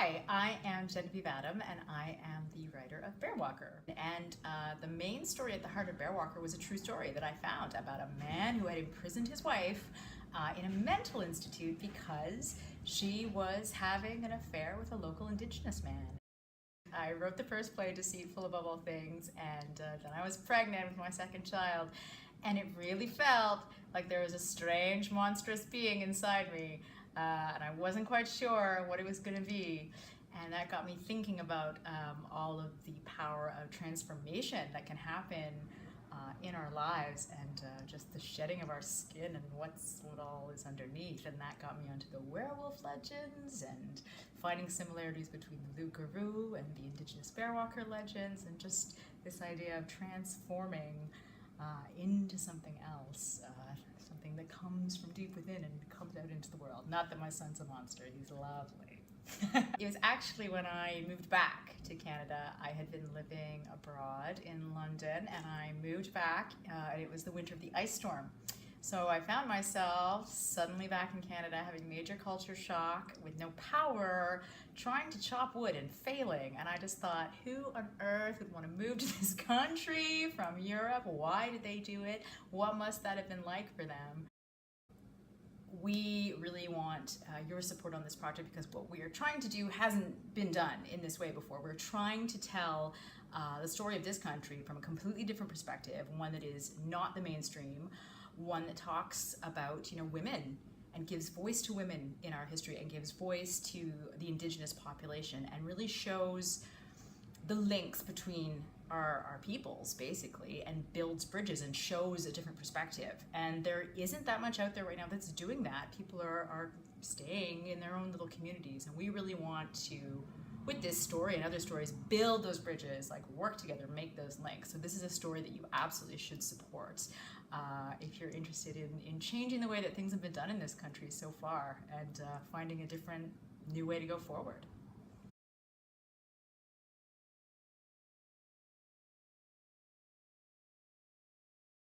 Hi, I am Genevieve Adam, and I am the writer of Bearwalker. And the main story at the heart of Bearwalker was a true story that I found about a man who had imprisoned his wife in a mental institute because she was having an affair with a local Indigenous man. I wrote the first play, Deceitful Above All Things, and then I was pregnant with my second child, and it really felt like there was a strange, monstrous being inside me, and I wasn't quite sure what it was going to be. And that got me thinking about all of the power of transformation that can happen in our lives, and just the shedding of our skin and what all is underneath. And that got me onto the werewolf legends and finding similarities between the Loup-Garou and the Indigenous Bearwalker legends, and just this idea of transforming into something else, something that comes from deep within and comes out into the world. Not that my son's a monster, he's lovely. It was actually when I moved back to Canada. I had been living abroad in London, and I moved back, and it was the winter of the ice storm. So I found myself suddenly back in Canada, having major culture shock, with no power, trying to chop wood and failing. And I just thought, who on earth would want to move to this country from Europe? Why did they do it? What must that have been like for them? We really want your support on this project, because what we are trying to do hasn't been done in this way before. We're trying to tell the story of this country from a completely different perspective, one that is not the mainstream, one that talks about, women and gives voice to women in our history and gives voice to the Indigenous population, and really shows the links between our peoples, basically, and builds bridges and shows a different perspective. And there isn't that much out there right now that's doing that. People are staying in their own little communities, and we really want to, with this story and other stories, build those bridges, like work together, make those links. So this is a story that you absolutely should support if you're interested in changing the way that things have been done in this country so far, and finding a different, new way to go forward.